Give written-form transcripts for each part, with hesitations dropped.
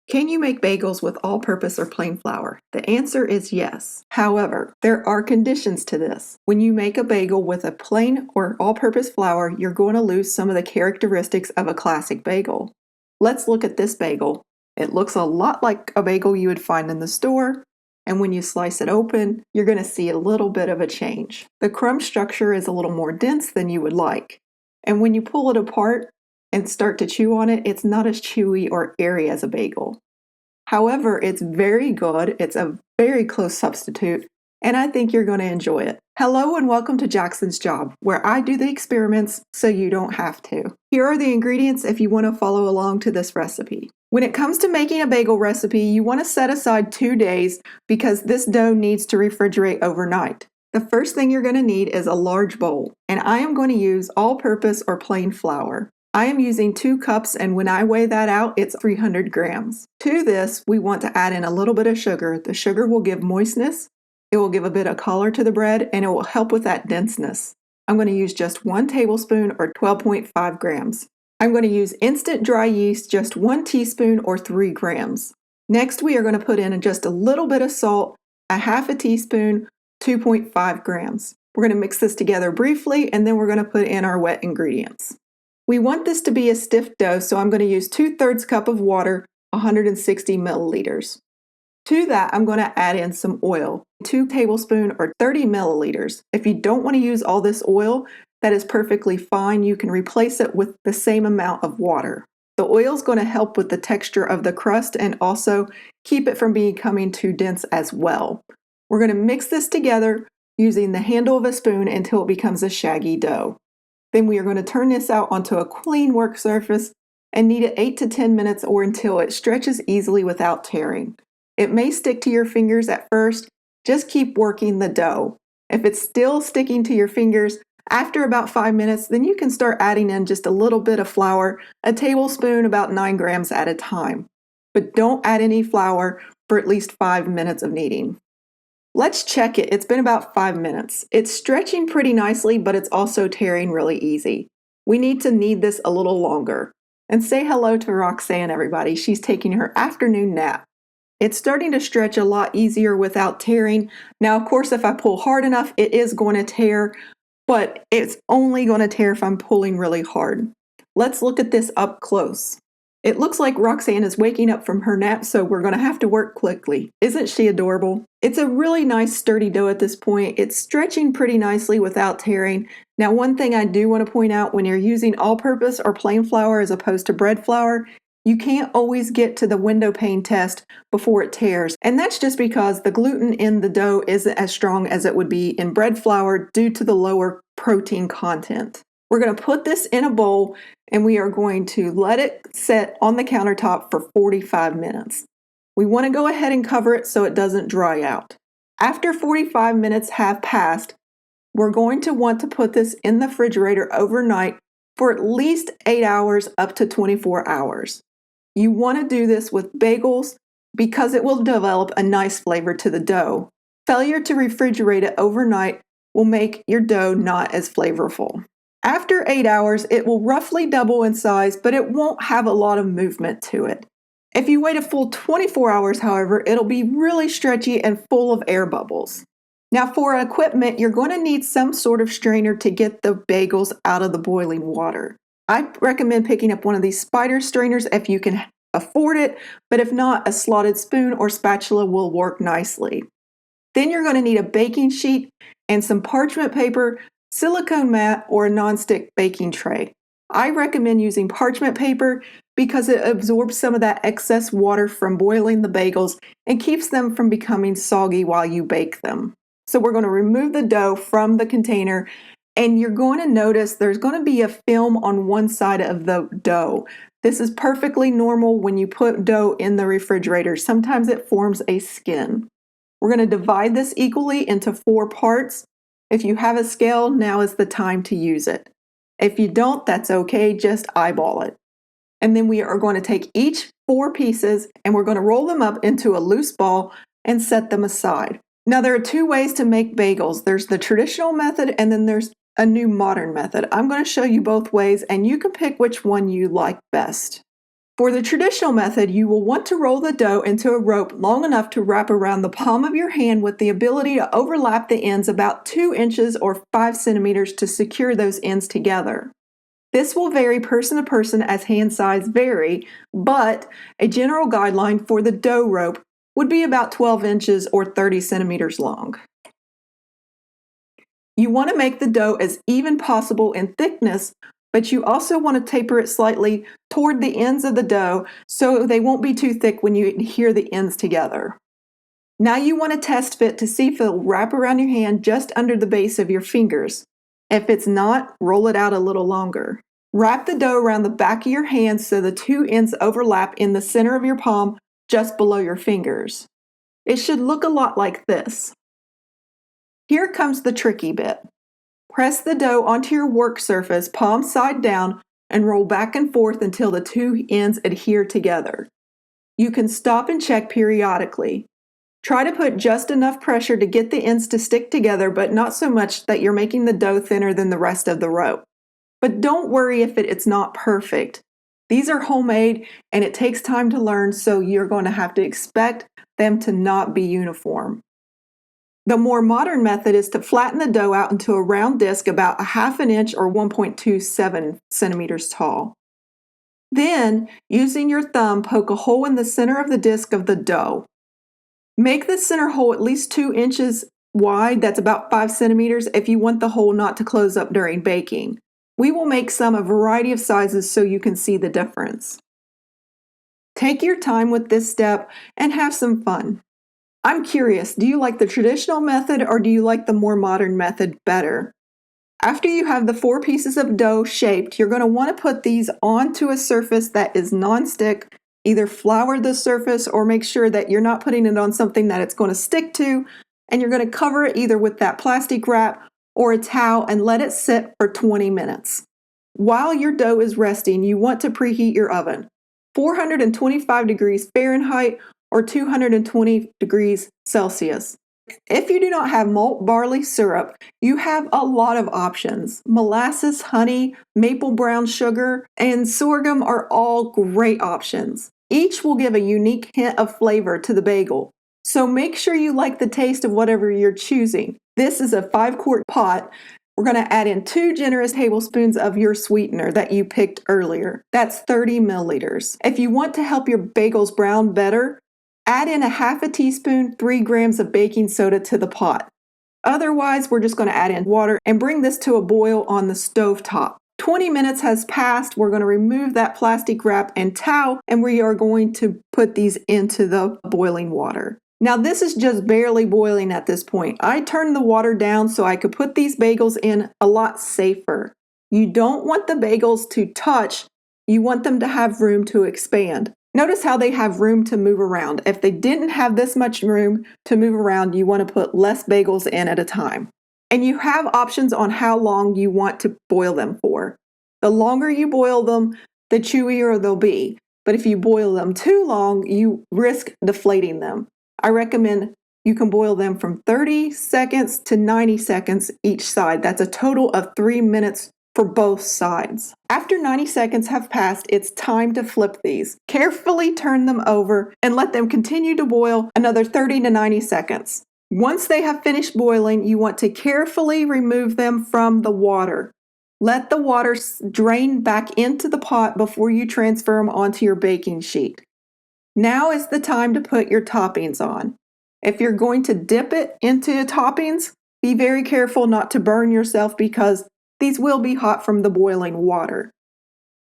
Can you make bagels with all-purpose or plain flour? The answer is yes. However, there are conditions to this. When you make a bagel with a plain or all-purpose flour, you're going to lose some of the characteristics of a classic bagel. Let's look at this bagel. It looks a lot like a bagel you would find in the store, and when you slice it open, you're going to see a little bit of a change. The crumb structure is a little more dense than you would like, and when you pull it apart and start to chew on it, it's not as chewy or airy as a bagel. However, it's very good. It's a very close substitute, and I think you're going to enjoy it. Hello and welcome to Jackson's Job, where I do the experiments so you don't have to. Here are the ingredients if you want to follow along to this recipe. When it comes to making a bagel recipe, you want to set aside 2 days because this dough needs to refrigerate overnight. The first thing you're going to need is a large bowl, and I am going to use all-purpose or plain flour. I am using 2 cups, and when I weigh that out, it's 300 grams. To this, we want to add in a little bit of sugar. The sugar will give moistness, it will give a bit of color to the bread, and it will help with that denseness. I'm going to use just 1 tablespoon or 12.5 grams. I'm going to use instant dry yeast, just 1 teaspoon or 3 grams. Next, we are going to put in just a little bit of salt, a half a teaspoon, 2.5 grams. We're going to mix this together briefly, and then we're going to put in our wet ingredients. We want this to be a stiff dough, so I'm going to use 2/3 cup of water, 160 milliliters. To that, I'm going to add in some oil, 2 tablespoons or 30 milliliters. If you don't want to use all this oil, that is perfectly fine. You can replace it with the same amount of water. The oil is going to help with the texture of the crust and also keep it from becoming too dense as well. We're going to mix this together using the handle of a spoon until it becomes a shaggy dough. Then we are going to turn this out onto a clean work surface and knead it 8 to 10 minutes or until it stretches easily without tearing. It may stick to your fingers at first, just keep working the dough. If it's still sticking to your fingers, after about 5 minutes, then you can start adding in just a little bit of flour, a tablespoon, about 9 grams at a time. But don't add any flour for at least 5 minutes of kneading. Let's check it. It's been about 5 minutes. It's stretching pretty nicely, but it's also tearing really easy. We need to knead this a little longer. And say hello to Roxanne, everybody. She's taking her afternoon nap. It's starting to stretch a lot easier without tearing. Now, of course, if I pull hard enough, it is going to tear, but it's only going to tear if I'm pulling really hard. Let's look at this up close. It looks like Roxanne is waking up from her nap, so we're going to have to work quickly. Isn't she adorable? It's a really nice sturdy dough at this point. It's stretching pretty nicely without tearing. Now, one thing I do want to point out, when you're using all-purpose or plain flour as opposed to bread flour, you can't always get to the window pane test before it tears. And that's just because the gluten in the dough isn't as strong as it would be in bread flour due to the lower protein content. We're going to put this in a bowl and we are going to let it set on the countertop for 45 minutes. We want to go ahead and cover it so it doesn't dry out. After 45 minutes have passed, we're going to want to put this in the refrigerator overnight for at least 8 hours up to 24 hours. You want to do this with bagels because it will develop a nice flavor to the dough. Failure to refrigerate it overnight will make your dough not as flavorful. After 8 hours, it will roughly double in size, but it won't have a lot of movement to it. If you wait a full 24 hours, however, it'll be really stretchy and full of air bubbles. Now, for equipment, you're going to need some sort of strainer to get the bagels out of the boiling water. I recommend picking up one of these spider strainers if you can afford it, but if not, a slotted spoon or spatula will work nicely. Then you're going to need a baking sheet and some parchment paper, silicone mat, or a nonstick baking tray. I recommend using parchment paper because it absorbs some of that excess water from boiling the bagels and keeps them from becoming soggy while you bake them. So we're going to remove the dough from the container, and you're going to notice there's going to be a film on one side of the dough. This is perfectly normal when you put dough in the refrigerator. Sometimes it forms a skin. We're going to divide this equally into 4 parts. If you have a scale, now is the time to use it. If you don't, that's okay, just eyeball it. And then we are going to take each 4 pieces and we're going to roll them up into a loose ball and set them aside. Now, there are 2 ways to make bagels. There's the traditional method and then there's a new modern method. I'm going to show you both ways and you can pick which one you like best. For the traditional method, you will want to roll the dough into a rope long enough to wrap around the palm of your hand with the ability to overlap the ends about 2 inches or 5 centimeters to secure those ends together. This will vary person to person as hand size vary, but a general guideline for the dough rope would be about 12 inches or 30 centimeters long. You want to make the dough as even possible in thickness, but you also want to taper it slightly toward the ends of the dough so they won't be too thick when you adhere the ends together. Now you want to test fit to see if it'll wrap around your hand just under the base of your fingers. If it's not, roll it out a little longer. Wrap the dough around the back of your hand so the 2 ends overlap in the center of your palm just below your fingers. It should look a lot like this. Here comes the tricky bit. Press the dough onto your work surface, palm side down, and roll back and forth until the 2 ends adhere together. You can stop and check periodically. Try to put just enough pressure to get the ends to stick together, but not so much that you're making the dough thinner than the rest of the rope. But don't worry if it's not perfect. These are homemade and it takes time to learn, so you're going to have to expect them to not be uniform. The more modern method is to flatten the dough out into a round disc about 1/2 inch or 1.27 centimeters tall. Then, using your thumb, poke a hole in the center of the disc of the dough. Make the center hole at least 2 inches wide, that's about 5 centimeters, if you want the hole not to close up during baking. We will make some a variety of sizes so you can see the difference. Take your time with this step and have some fun. I'm curious, do you like the traditional method or do you like the more modern method better? After you have the 4 pieces of dough shaped, you're going to want to put these onto a surface that is non-stick. Either flour the surface or make sure that you're not putting it on something that it's going to stick to, and you're going to cover it either with that plastic wrap or a towel and let it sit for 20 minutes. While your dough is resting, you want to preheat your oven. 425 degrees Fahrenheit or 220 degrees Celsius. If you do not have malt barley syrup, you have a lot of options. Molasses, honey, maple brown sugar, and sorghum are all great options. Each will give a unique hint of flavor to the bagel, so make sure you like the taste of whatever you're choosing. This is a 5-quart pot. We're going to add in 2 generous tablespoons of your sweetener that you picked earlier. That's 30 milliliters. If you want to help your bagels brown better, add in 1/2 teaspoon, 3 grams of baking soda to the pot. Otherwise, we're just going to add in water and bring this to a boil on the stove top. 20 minutes has passed. We're going to remove that plastic wrap and towel, and we are going to put these into the boiling water. Now, this is just barely boiling at this point. I turned the water down so I could put these bagels in a lot safer. You don't want the bagels to touch. You want them to have room to expand. Notice how they have room to move around. If they didn't have this much room to move around, you want to put less bagels in at a time. And you have options on how long you want to boil them for. The longer you boil them, the chewier they'll be. But if you boil them too long, you risk deflating them. I recommend you can boil them from 30 seconds to 90 seconds each side. That's a total of 3 minutes for both sides. After 90 seconds have passed, it's time to flip these. Carefully turn them over and let them continue to boil another 30 to 90 seconds. Once they have finished boiling, you want to carefully remove them from the water. Let the water drain back into the pot before you transfer them onto your baking sheet. Now is the time to put your toppings on. If you're going to dip it into the toppings, be very careful not to burn yourself because these will be hot from the boiling water.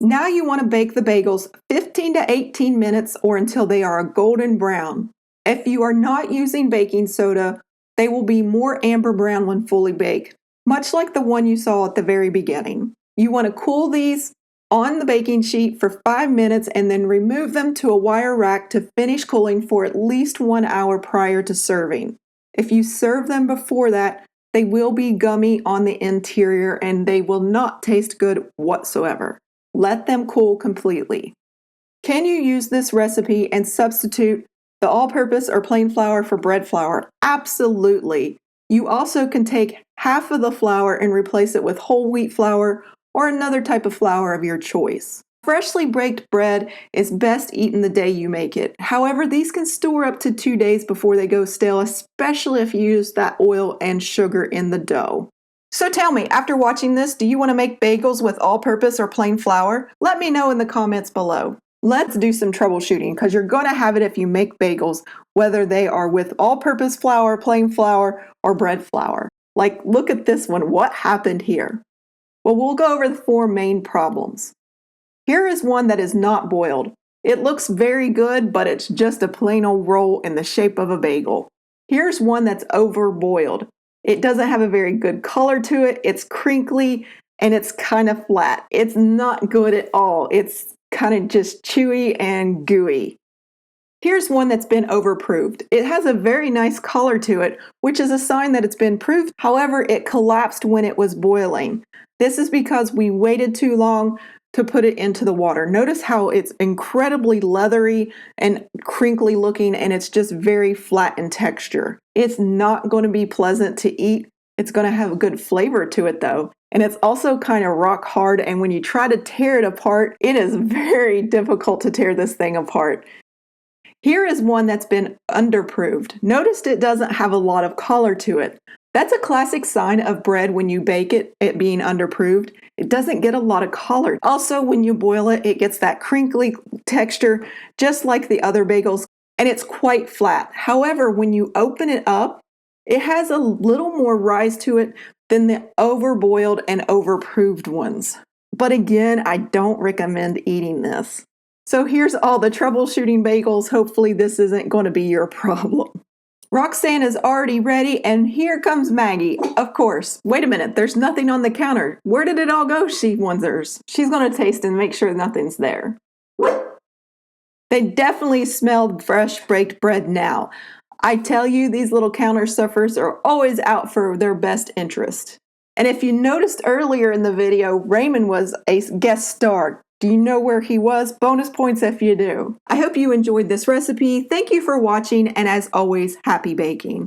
Now you want to bake the bagels 15 to 18 minutes or until they are a golden brown. If you are not using baking soda, they will be more amber brown when fully baked, much like the one you saw at the very beginning. You want to cool these on the baking sheet for 5 minutes and then remove them to a wire rack to finish cooling for at least 1 hour prior to serving. If you serve them before that, they will be gummy on the interior and they will not taste good whatsoever. Let them cool completely. Can you use this recipe and substitute the all-purpose or plain flour for bread flour? Absolutely. You also can take half of the flour and replace it with whole wheat flour or another type of flour of your choice. Freshly baked bread is best eaten the day you make it. However, these can store up to 2 days before they go stale, especially if you use that oil and sugar in the dough. So tell me, after watching this, do you want to make bagels with all-purpose or plain flour? Let me know in the comments below. Let's do some troubleshooting because you're going to have it if you make bagels, whether they are with all-purpose flour, plain flour, or bread flour. Like, look at this one. What happened here? Well, we'll go over the 4 main problems. Here is one that is not boiled. It looks very good, but it's just a plain old roll in the shape of a bagel. Here's one that's over-boiled. It doesn't have a very good color to it. It's crinkly and it's kind of flat. It's not good at all. It's kind of just chewy and gooey. Here's one that's been overproofed. It has a very nice color to it, which is a sign that it's been proofed. However, it collapsed when it was boiling. This is because we waited too long to put it into the water. Notice how it's incredibly leathery and crinkly looking, and it's just very flat in texture. It's not going to be pleasant to eat. It's going to have a good flavor to it though. And it's also kind of rock hard, and when you try to tear it apart, it is very difficult to tear this thing apart. Here is one that's been underproofed. Notice it doesn't have a lot of color to it. That's a classic sign of bread when you bake it being underproofed. It doesn't get a lot of color. Also, when you boil it, it gets that crinkly texture just like the other bagels, and it's quite flat. However, when you open it up, it has a little more rise to it than the overboiled and overproofed ones. But again, I don't recommend eating this. So here's all the troubleshooting bagels. Hopefully this isn't going to be your problem. Roxanne is already ready, and here comes Maggie. Of course. Wait a minute, there's nothing on the counter. Where did it all go, she wonders. She's going to taste and make sure nothing's there. They definitely smell fresh baked bread now. I tell you, these little counter stuffers are always out for their best interest. And if you noticed earlier in the video, Raymond was a guest star. Do you know where he was? Bonus points if you do. I hope you enjoyed this recipe. Thank you for watching, and as always, happy baking.